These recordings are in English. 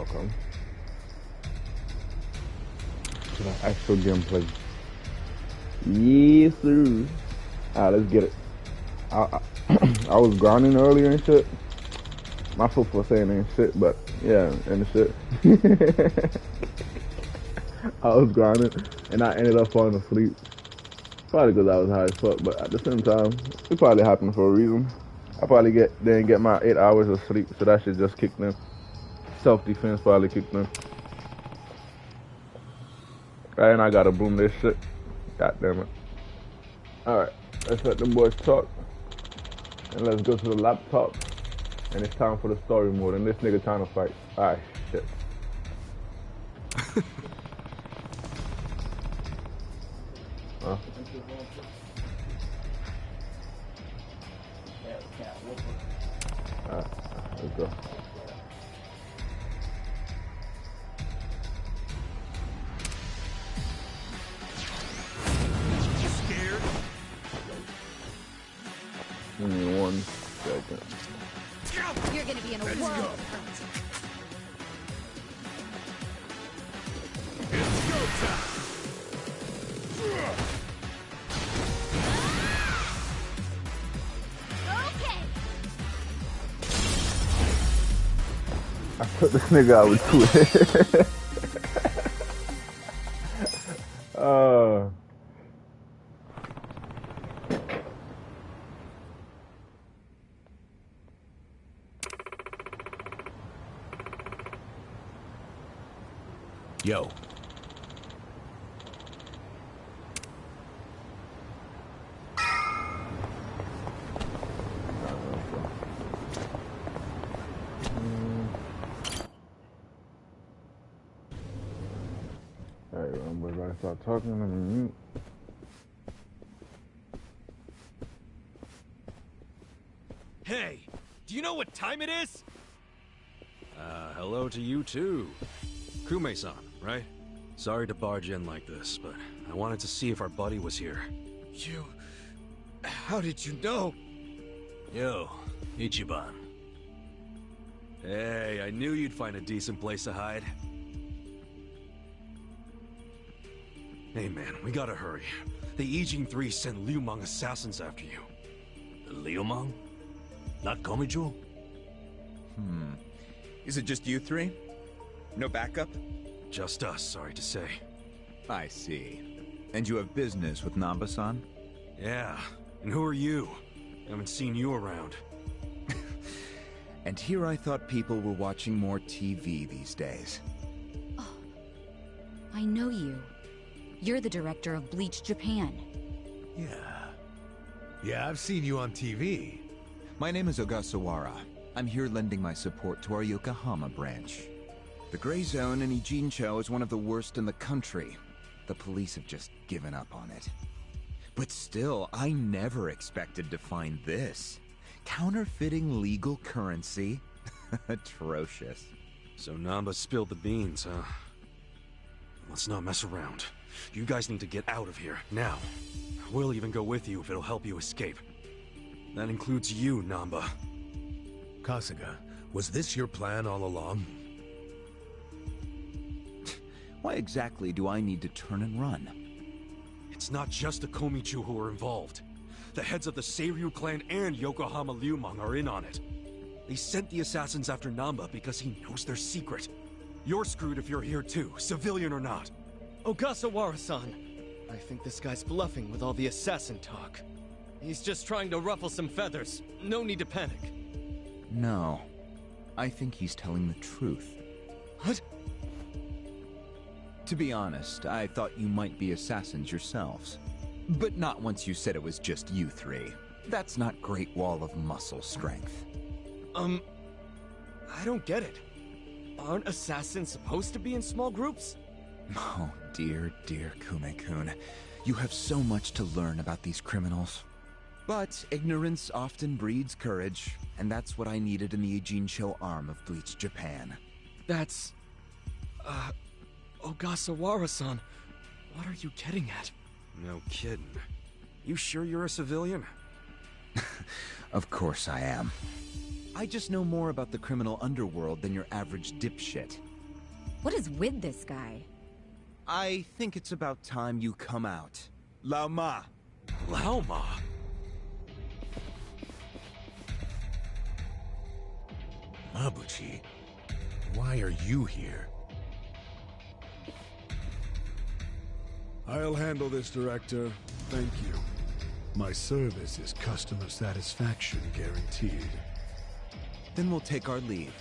Okay. To the actual gameplay. Yes, sir. Alright, let's get it. I was grinding earlier and shit. My foot for saying ain't shit, but yeah, and shit. I was grinding and I ended up falling asleep. Probably because I was high as fuck, but at the same time, it probably happened for a reason. I probably didn't get my 8 hours of sleep, so that shit just kicked in. Self-defense probably kicked in. And I gotta boom this shit. God damn it. Alright, let's let them boys talk. And let's go to the laptop. And it's time for the story mode. And this nigga trying to fight. Alright, shit. Huh? Alright, let's go. Give me 1 second. You're gonna be in a world of hurt. It's go time. Okay. I took this nigga out with 2 hits. Yo. Alright, I'm about to start talking. Let me mute. Hey, do you know what time it is? Hello to you too. Kume-san, right? Sorry to barge in like this, but I wanted to see if our buddy was here. You... How did you know? Yo, Ichiban. Hey, I knew you'd find a decent place to hide. Hey man, we gotta hurry. The Ijin 3 sent Liu Mang assassins after you. Liu Mang? Not Komijo? Is it just you three? No backup? Just us, sorry to say. I see. And you have business with Namba-san? Yeah, and who are you? Haven't seen you around. And here I thought people were watching more TV these days. Oh, I know you. You're the director of Bleach Japan. Yeah, I've seen you on TV. My name is Ogasawara. I'm here lending my support to our Yokohama branch. The Gray Zone in Ijincho is one of the worst in the country. The police have just given up on it. But still, I never expected to find this. Counterfeiting legal currency? Atrocious. So Namba spilled the beans, huh? Let's not mess around. You guys need to get out of here, now. We'll even go with you if it'll help you escape. That includes you, Namba. Kasuga, was this your plan all along? Why exactly do I need to turn and run? It's not just the Komichu who are involved. The heads of the Seiryu clan and Yokohama Liumang are in on it. They sent the assassins after Namba because he knows their secret. You're screwed if you're here too, civilian or not. Ogasawara-san, I think this guy's bluffing with all the assassin talk. He's just trying to ruffle some feathers. No need to panic. No. I think he's telling the truth. What? To be honest, I thought you might be assassins yourselves. But not once you said it was just you three. That's not Great Wall of muscle strength. I don't get it. Aren't assassins supposed to be in small groups? Oh, dear Kume-kun. You have so much to learn about these criminals. But ignorance often breeds courage, and that's what I needed in the Ijincho arm of Bleach Japan. That's... Ogasawara-san, what are you getting at? No kidding. You sure you're a civilian? Of course I am. I just know more about the criminal underworld than your average dipshit. What is with this guy? I think it's about time you come out. Lao Ma. Lao Ma? Mabuchi, why are you here? I'll handle this, Director. Thank you. My service is customer satisfaction guaranteed. Then we'll take our leave.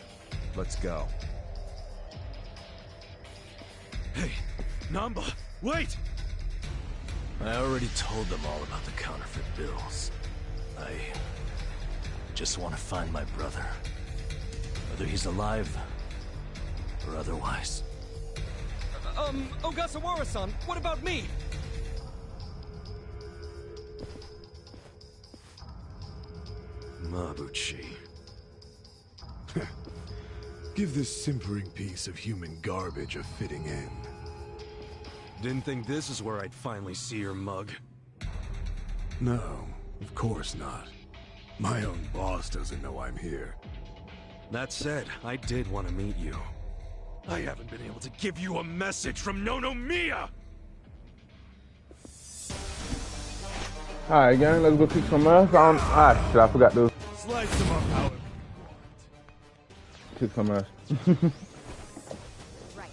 Let's go. Hey, Namba, wait! I already told them all about the counterfeit bills. I just want to find my brother. Whether he's alive or otherwise. Ogasawara-san, what about me? Mabuchi. Give this simpering piece of human garbage a fitting end. Didn't think this is where I'd finally see your mug. No, of course not. My own boss doesn't know I'm here. That said, I did want to meet you. I haven't been able to give you a message from Nonomiya! Alright, gang, let's go kick some ass. Ah, shit, I forgot those. Slice them up however Kick some ass. Right.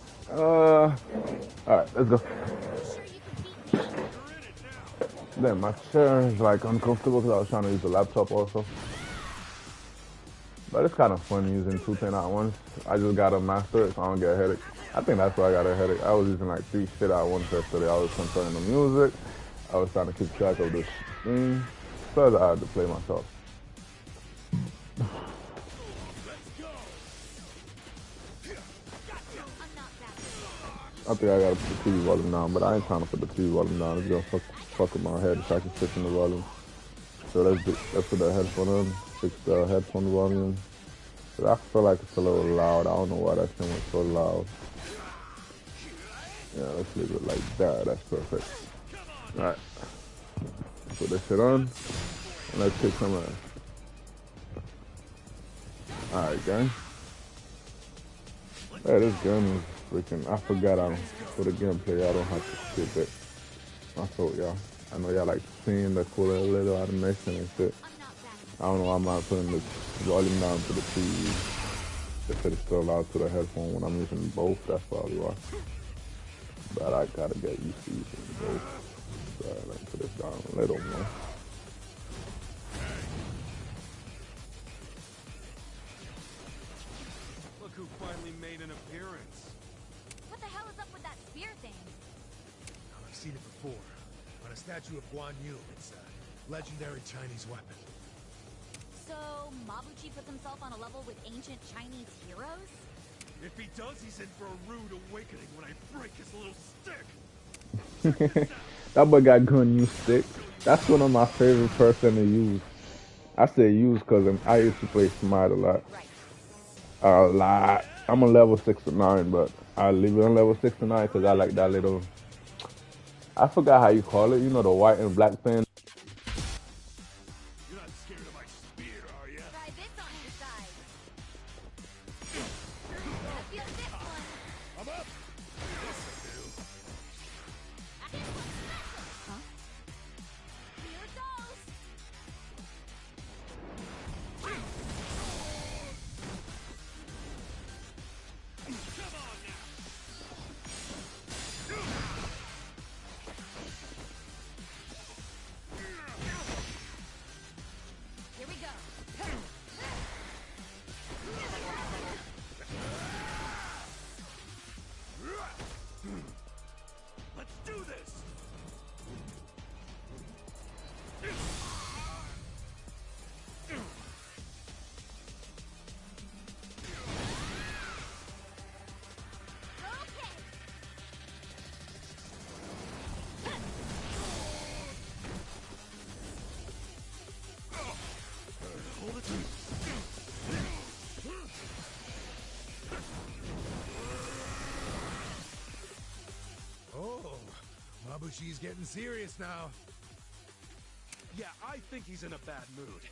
Alright, let's go. Then my chair is like uncomfortable because I was trying to use the laptop also. But it's kind of fun using 2 10 at once. I just gotta master it so I don't get a headache. I think that's why I got a headache. I was using like 3 shit at once yesterday. I was controlling the music. I was trying to keep track of the thing. Plus I had to play myself. I think I gotta put the TV volume down, but I ain't trying to put the TV volume down. It's gonna fuck with my head if I can switch in the volume. So let's put the headphone on, fix the headphone volume. But I feel like it's a little loud. I don't know why that thing was so loud. Yeah, let's leave it like that. That's perfect. Alright. Put this shit on. And let's kick some ass. Alright, gang. Hey, this gun is freaking... I forgot for the gameplay, I don't have to skip it. I thought y'all. I know y'all like seeing the cool little animation and shit. I don't know why I'm not putting the volume down to the TV. If it's still loud to the headphone when I'm using both, that's probably why. But I gotta get used to using both. So let me put this down a little more. Look who finally made an appearance. What the hell is up with that spear thing? I've seen it before. On a statue of Guan Yu. It's a legendary Chinese weapon. So, Mabuchi puts himself on a level with ancient Chinese heroes? If he does, he's in for a rude awakening when I break his little stick. That boy got gun use stick. That's one of my favorite person to use. I say use because I used to play Smite a lot. A lot. I'm on level 69, but I leave it on level 69 because I like that little... I forgot how you call it. You know the white and black thing? You're not scared of my spear, are you? Try this on your side. I feel this one. I'm up. Huh? Here it goes. Here we go. Let's do this. Okay. Hold it. Oh, Mabushi's getting serious now. Yeah, I think he's in a bad mood.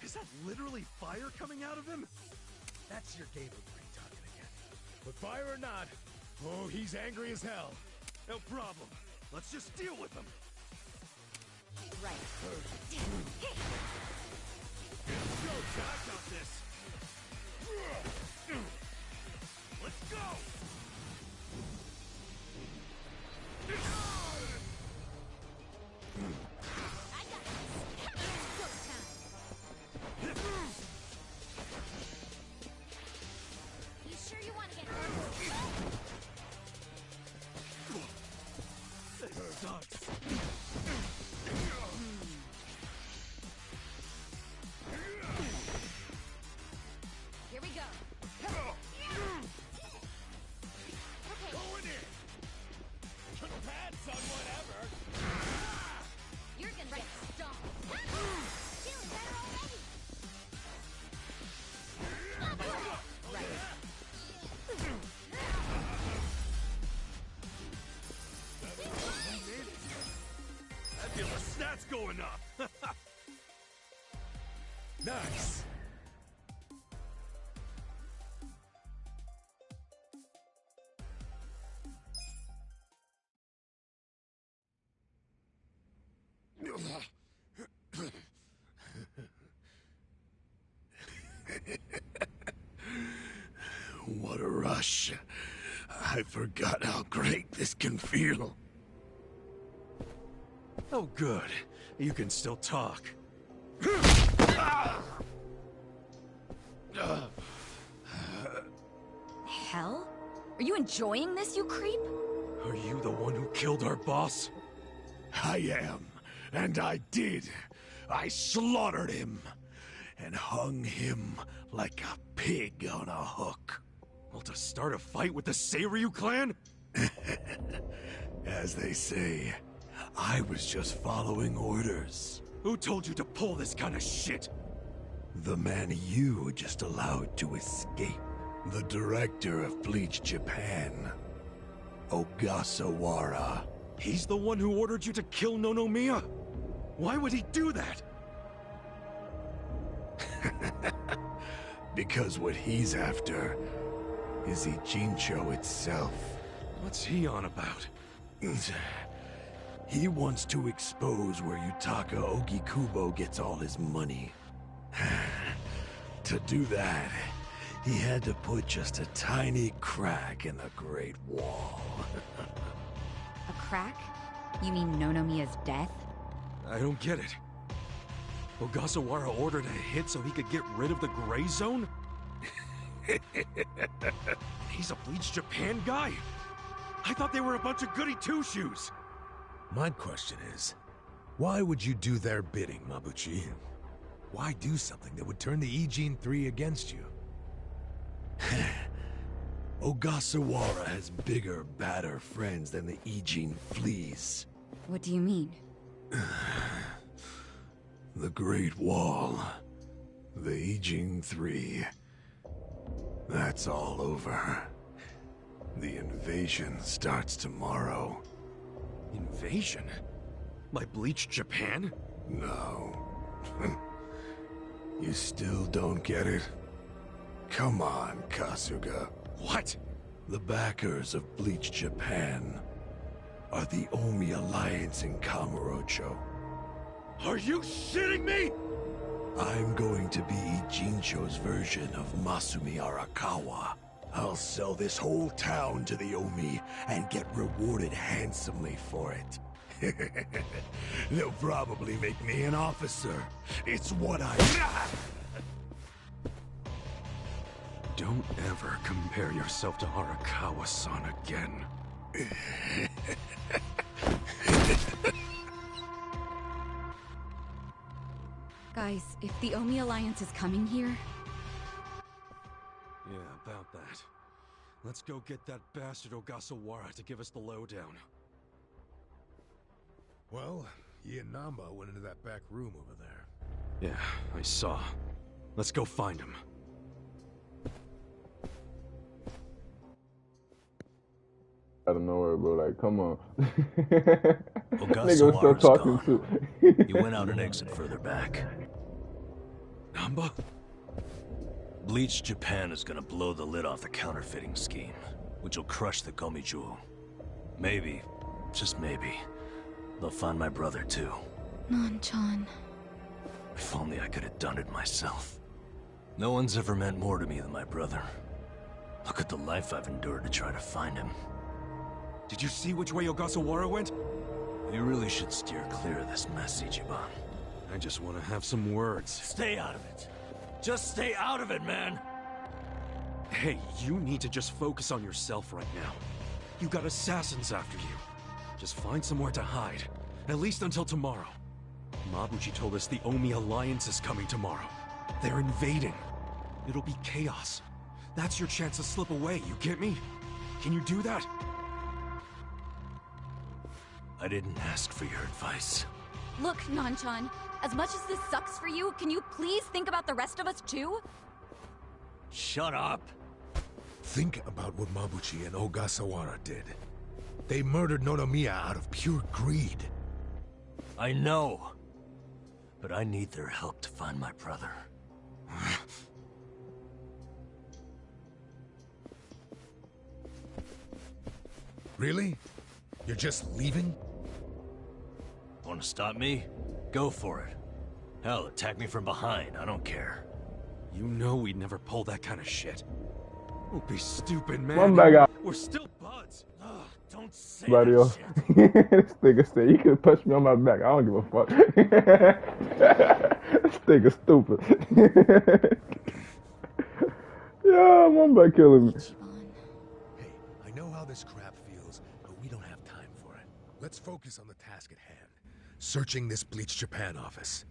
Is that literally fire coming out of him? That's your gamer brain talking again. But fire or not, Oh, he's angry as hell. No problem. Let's just deal with him. Right. Go, I got this. Let's go. I got this. It's go time. You sure you want to get hurt? This sucks. Here we go. Okay. Going in. Good pads on whatever. You're gonna get stomped. Feeling better already. Right. I feel the stats going up. Nice. What a rush. I forgot how great this can feel. Oh, good. You can still talk. Hell? Are you enjoying this, you creep? Are you the one who killed our boss? I am, and I did. I slaughtered him and hung him like a pig on a hook. Well, to start a fight with the Seiryu clan? As they say, I was just following orders. Who told you to pull this kind of shit? The man you just allowed to escape. The director of Bleach Japan, Ogasawara. He's the one who ordered you to kill Nonomiya? Why would he do that? Because what he's after is Ijincho itself. What's he on about? He wants to expose where Yutaka Ogikubo gets all his money. To do that, he had to put just a tiny crack in the Great Wall. A crack? You mean Nonomiya's death? I don't get it. Ogasawara ordered a hit so he could get rid of the Gray Zone? He's a Bleach Japan guy? I thought they were a bunch of goody two-shoes. My question is, why would you do their bidding, Mabuchi? Why do something that would turn the Ijin 3 against you? Ogasawara has bigger, badder friends than the Ijin fleas. What do you mean? The Great Wall. The Ijin 3. That's all over. The invasion starts tomorrow. Invasion? By Bleach Japan? No. You still don't get it? Come on, Kasuga. What? The backers of Bleach Japan are the Omi Alliance in Kamurocho. Are you shitting me? I'm going to be Ijincho's version of Masumi Arakawa. I'll sell this whole town to the Omi and get rewarded handsomely for it. They'll probably make me an officer. It's what I... Don't ever compare yourself to Arakawa-san again. Guys, if the Omi Alliance is coming here... Yeah, about that. Let's go get that bastard Ogasawara to give us the lowdown. Well, he and Namba went into that back room over there. Yeah, I saw. Let's go find him. Out of nowhere, bro. Like, come on. Nigga was still talking too. He went out an exit further back. Namba? Bleach Japan is gonna blow the lid off the counterfeiting scheme. which will crush the Komichu. Maybe, just maybe, they'll find my brother too. Nan-chan. If only I could have done it myself. No one's ever meant more to me than my brother. Look at the life I've endured to try to find him. Did you see which way Ogasawara went? We really should steer clear of this mess, Ichiban. I just want to have some words. Stay out of it. Just stay out of it, man! Hey, you need to just focus on yourself right now. You got assassins after you. Just find somewhere to hide. At least until tomorrow. Mabuchi told us the Omi Alliance is coming tomorrow. They're invading. It'll be chaos. That's your chance to slip away, you get me? Can you do that? I didn't ask for your advice. Look, Nan-chan, as much as this sucks for you, can you please think about the rest of us too? Shut up! Think about what Mabuchi and Ogasawara did. They murdered Nonomiya out of pure greed. I know. But I need their help to find my brother. Really? You're just leaving? Want to stop me? Go for it. Hell, attack me from behind. I don't care. You know we'd never pull that kind of shit. Don't be stupid, man. One back out. We're still buds. Ugh, don't say Buddy, that shit. this nigga said you could punch me on my back. I don't give a fuck. This nigga stupid. Yeah, one back killing me. Hey, I know how this crap feels, but we don't have time for it. Let's focus on the task at hand. Searching this Bleach Japan office.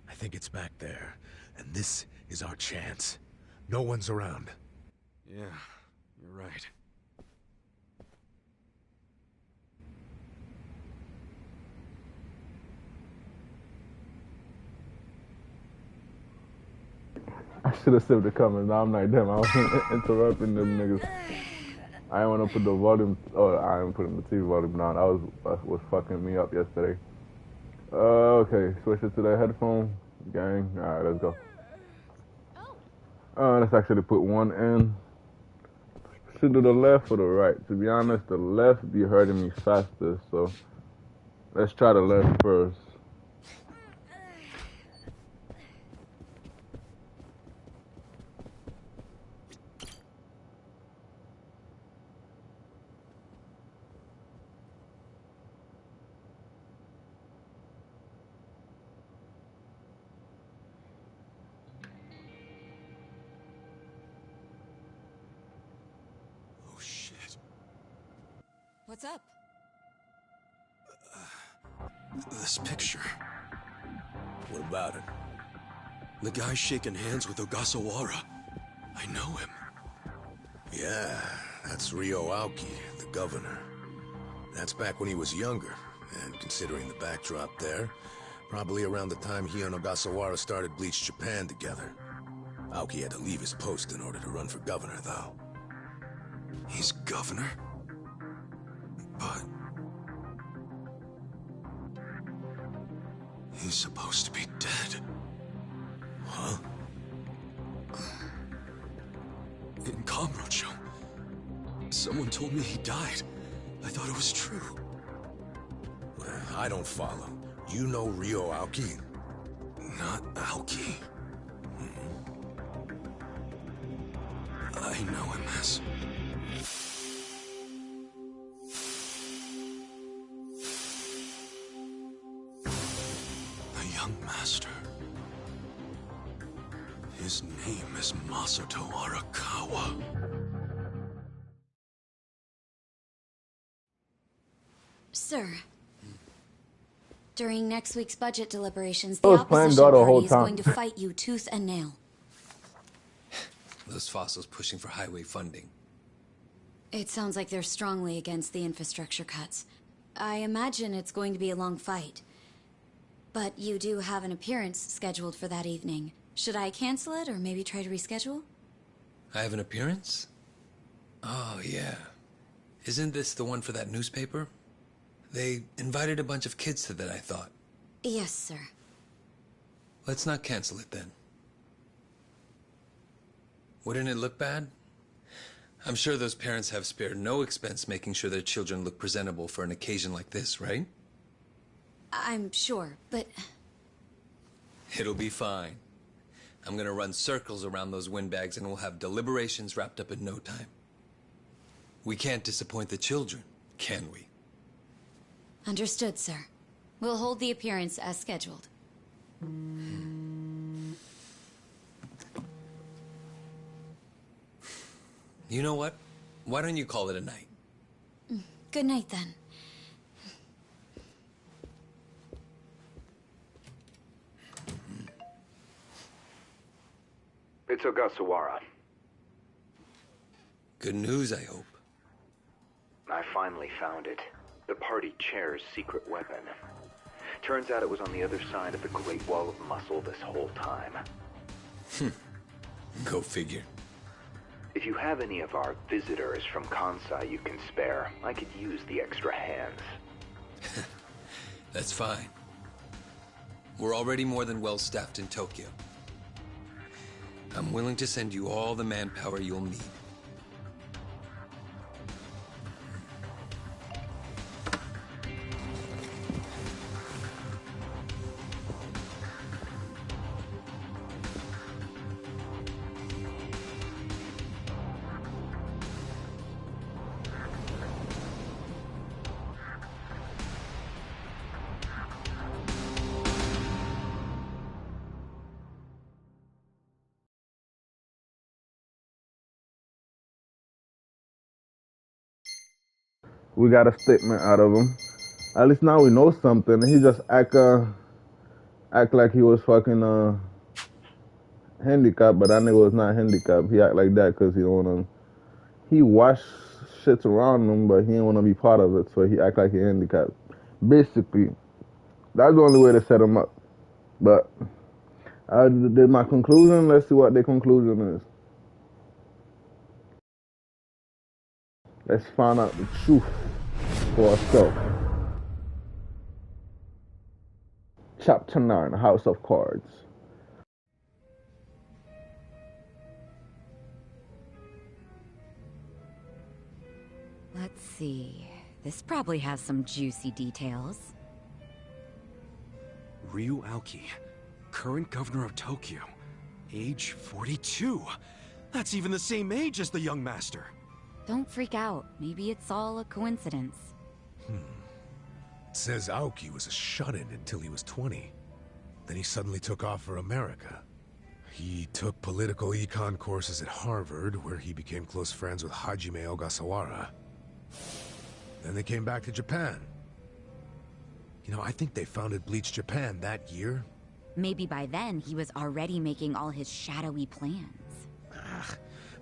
I think it's back there, and this is our chance. No one's around. Yeah, you're right. I should have sipped the comments. Now I'm like, damn, I was interrupting them niggas. I didn't want to put the volume, I didn't put the TV volume down. That was fucking me up yesterday. Okay, switch it to the headphone. Gang, alright, let's go. Let's actually put one in. Should do the left or the right? To be honest, the left be hurting me faster, so let's try the left first. What's up? This picture. What about it? The guy shaking hands with Ogasawara. I know him. Yeah, that's Ryo Aoki, the governor. That's back when he was younger, and considering the backdrop there, probably around the time he and Ogasawara started Bleach Japan together. Aoki had to leave his post in order to run for governor, though. He's governor? But... he's supposed to be dead. Huh? In Kamurocho. Someone told me he died. I thought it was true. I don't follow. You know Ryo Aoki? Not Aoki. I know him as... the young master. His name is Masato Arakawa. Sir, during next week's budget deliberations, I the was playing opposition Dota the whole party is time. going to fight you tooth and nail. Those fossils pushing for highway funding. It sounds like they're strongly against the infrastructure cuts. I imagine it's going to be a long fight. But you do have an appearance scheduled for that evening. Should I cancel it or maybe try to reschedule? I have an appearance? Oh, yeah. Isn't this the one for that newspaper? They invited a bunch of kids to that, I thought. Yes, sir. Let's not cancel it then. Wouldn't it look bad? I'm sure those parents have spared no expense making sure their children look presentable for an occasion like this, right? I'm sure, but... It'll be fine. I'm gonna run circles around those windbags and we'll have deliberations wrapped up in no time. We can't disappoint the children, can we? Understood, sir. We'll hold the appearance as scheduled. You know what? Why don't you call it a night? Good night, then. It's Ogasawara. Good news, I hope. I finally found it. The party chair's secret weapon. Turns out it was on the other side of the Great Wall of Muscle this whole time. Go figure. If you have any of our visitors from Kansai you can spare, I could use the extra hands. That's fine. We're already more than well-staffed in Tokyo. I'm willing to send you all the manpower you'll need. We got a statement out of him. At least now we know something. He just act like he was fucking handicapped, but that nigga was not handicapped. He act like that because he don't wanna. He watch shits around him, but he didn't wanna be part of it, so he act like he handicapped. Basically, that's the only way to set him up. But I did my conclusion. Let's see what their conclusion is. Let's find out the truth for ourselves. Chapter 9, House of Cards. Let's see. This probably has some juicy details. Ryu Aoki, current governor of Tokyo, age 42. That's even the same age as the young master. Don't freak out. Maybe it's all a coincidence. It says Aoki was a shut-in until he was 20. Then he suddenly took off for America. He took political econ courses at Harvard, where he became close friends with Hajime Ogasawara. Then they came back to Japan. You know, I think they founded Bleach Japan that year. Maybe by then he was already making all his shadowy plans.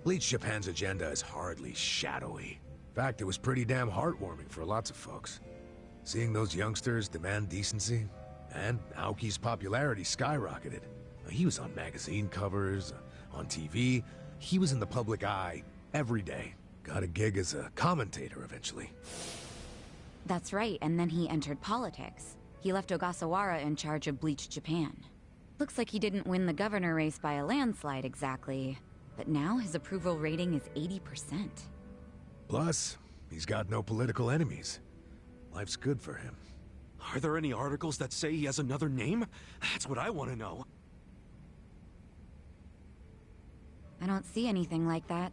Bleach Japan's agenda is hardly shadowy. In fact, it was pretty damn heartwarming for lots of folks. Seeing those youngsters demand decency, and Aoki's popularity skyrocketed. He was on magazine covers, on TV. He was in the public eye every day. Got a gig as a commentator eventually. That's right, and then he entered politics. He left Ogasawara in charge of Bleach Japan. Looks like he didn't win the governor race by a landslide exactly, but now his approval rating is 80%. Plus, he's got no political enemies. Life's good for him. Are there any articles that say he has another name? That's what I want to know. I don't see anything like that.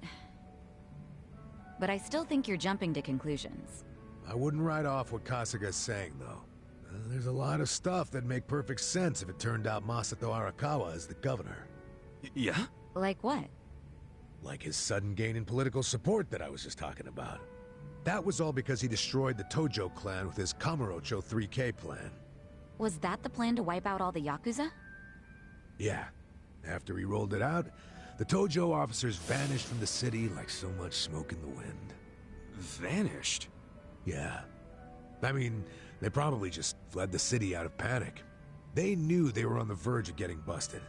But I still think you're jumping to conclusions. I wouldn't write off what Kasuga's saying, though. There's a lot of stuff that'd make perfect sense if it turned out Masato Arakawa is the governor. Yeah? Like what? Like his sudden gain in political support that I was just talking about. That was all because he destroyed the Tojo clan with his Kamurocho 3K plan. Was that the plan to wipe out all the Yakuza? Yeah. After he rolled it out, the Tojo officers vanished from the city like so much smoke in the wind. Vanished? Yeah. I mean, they probably just fled the city out of panic. They knew they were on the verge of getting busted.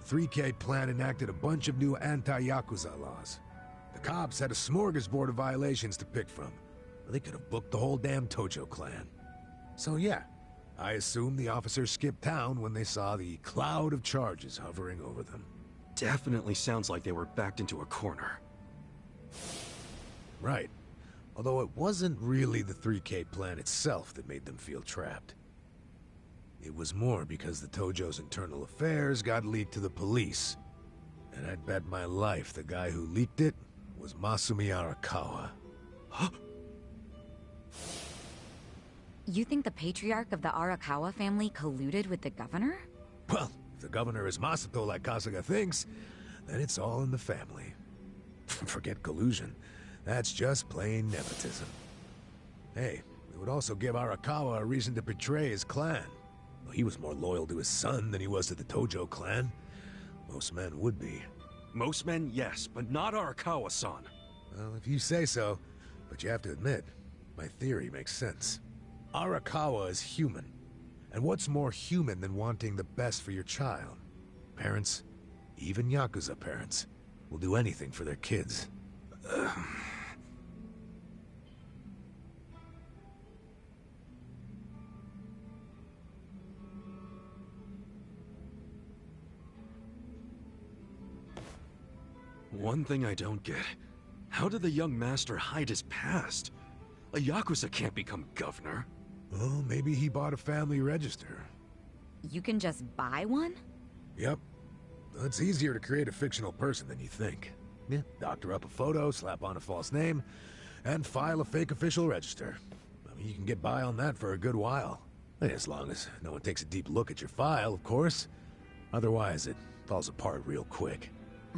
The 3K plan enacted a bunch of new anti-Yakuza laws. The cops had a smorgasbord of violations to pick from. They could have booked the whole damn Tojo clan. So yeah, I assume the officers skipped town when they saw the cloud of charges hovering over them. Definitely sounds like they were backed into a corner. right. Although it wasn't really the 3K plan itself that made them feel trapped. It was more because the Tojo's internal affairs got leaked to the police. And I'd bet my life the guy who leaked it was Masumi Arakawa. Huh? You think the patriarch of the Arakawa family colluded with the governor? Well, if the governor is Masato like Kasuga thinks, then it's all in the family. Forget collusion. That's just plain nepotism. Hey, it would also give Arakawa a reason to betray his clan. Well, he was more loyal to his son than he was to the Tojo clan. Most men would be. Most men, yes, but not Arakawa-san. Well, if you say so. But you have to admit, my theory makes sense. Arakawa is human. And what's more human than wanting the best for your child? Parents, even Yakuza parents, will do anything for their kids. One thing I don't get. How did the young master hide his past? A Yakuza can't become governor. Well, maybe he bought a family register. You can just buy one? Yep. It's easier to create a fictional person than you think. Yeah, doctor up a photo, slap on a false name, and file a fake official register. I mean, you can get by on that for a good while. As long as no one takes a deep look at your file, of course. Otherwise, it falls apart real quick.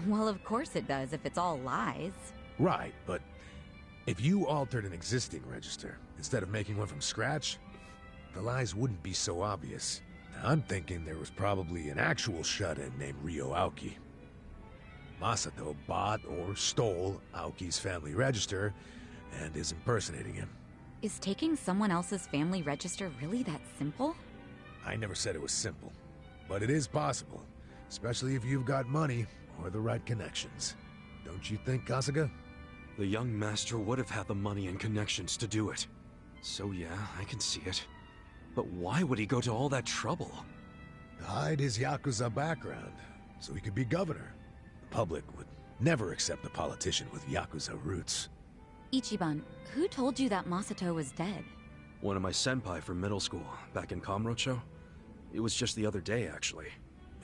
Well, of course it does if it's all lies. Right, but if you altered an existing register, instead of making one from scratch, the lies wouldn't be so obvious. Now, I'm thinking there was probably an actual shut-in named Ryo Aoki. Masato bought or stole Aoki's family register and is impersonating him. Is taking someone else's family register really that simple? I never said it was simple, but it is possible, especially if you've got money or the right connections. Don't you think, Kasuga? The young master would have had the money and connections to do it. So yeah, I can see it. But why would he go to all that trouble? To hide his Yakuza background, so he could be governor. The public would never accept a politician with Yakuza roots. Ichiban, who told you that Masato was dead? One of my senpai from middle school, back in Kamurocho. It was just the other day, actually.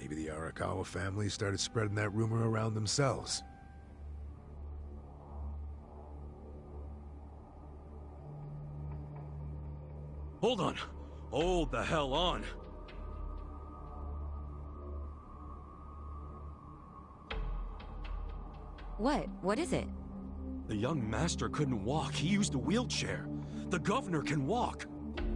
Maybe the Arakawa family started spreading that rumor around themselves. Hold on! Hold the hell on! What? What is it? The young master couldn't walk. He used a wheelchair. The governor can walk.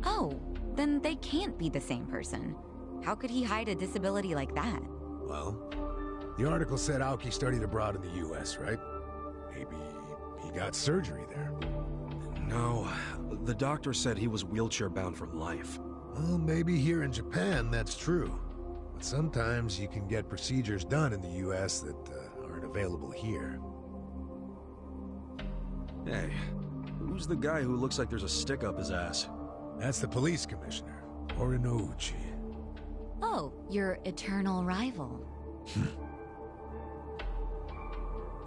Oh, then they can't be the same person. How could he hide a disability like that? Well, the article said Aoki studied abroad in the US, right? Maybe he got surgery there. No, the doctor said he was wheelchair-bound for life. Well, maybe here in Japan that's true. But sometimes you can get procedures done in the US that aren't available here. Hey, who's the guy who looks like there's a stick up his ass? That's the police commissioner, Horinouchi. Oh, your eternal rival.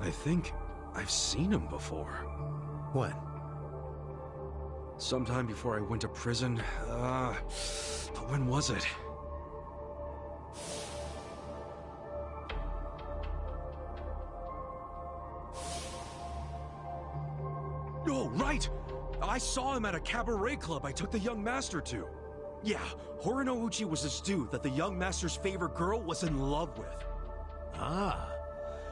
I think I've seen him before. When? Sometime before I went to prison. But when was it? Oh, right! I saw him at a cabaret club I took the young master to. Yeah, Horinouchi was this dude that the young master's favorite girl was in love with. Ah,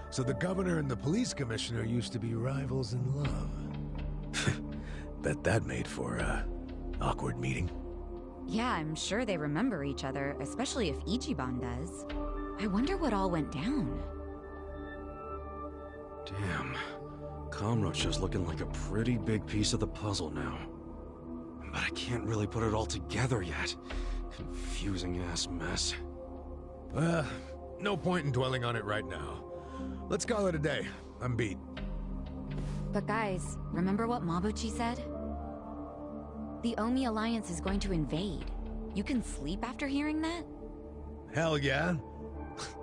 so the governor and the police commissioner used to be rivals in love. Bet that made for a awkward meeting. Yeah, I'm sure they remember each other, especially if Ichiban does. I wonder what all went down. Damn. Kamurocho's looking like a pretty big piece of the puzzle now. But I can't really put it all together yet. Confusing-ass mess. No point in dwelling on it right now. Let's call it a day. I'm beat. But guys, remember what Mabuchi said? The Omi Alliance is going to invade. You can sleep after hearing that? Hell yeah.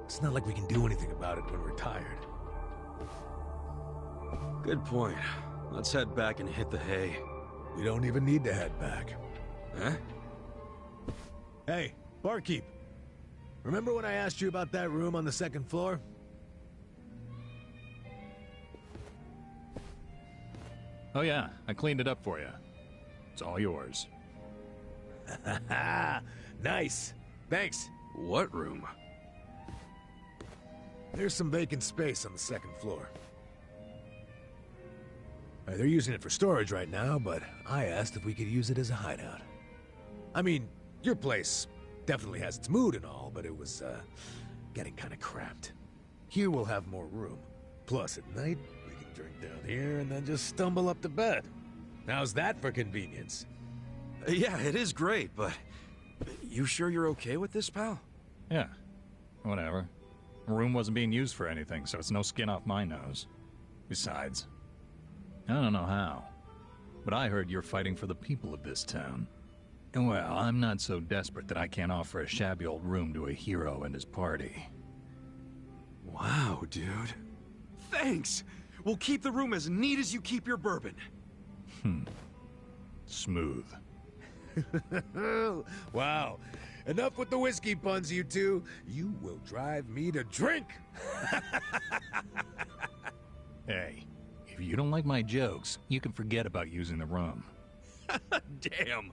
It's not like we can do anything about it when we're tired. Good point. Let's head back and hit the hay. We don't even need to head back. Huh? Hey, barkeep. Remember when I asked you about that room on the second floor? Oh yeah, I cleaned it up for you. It's all yours. Nice. Thanks. What room? There's some vacant space on the second floor. They're using it for storage right now, but I asked if we could use it as a hideout. I mean, your place definitely has its mood and all, but it was, getting kinda cramped. Here we'll have more room. Plus, at night, we can drink down here and then just stumble up to bed. How's that for convenience? Yeah, it is great, but... You sure you're okay with this, pal? Yeah, whatever. The room wasn't being used for anything, so it's no skin off my nose. Besides, I don't know how, but I heard you're fighting for the people of this town. And well, I'm not so desperate that I can't offer a shabby old room to a hero and his party. Wow, dude. Thanks! We'll keep the room as neat as you keep your bourbon. Smooth. Wow. Enough with the whiskey puns, you two. You will drive me to drink. Hey, if you don't like my jokes, you can forget about using the room. Damn.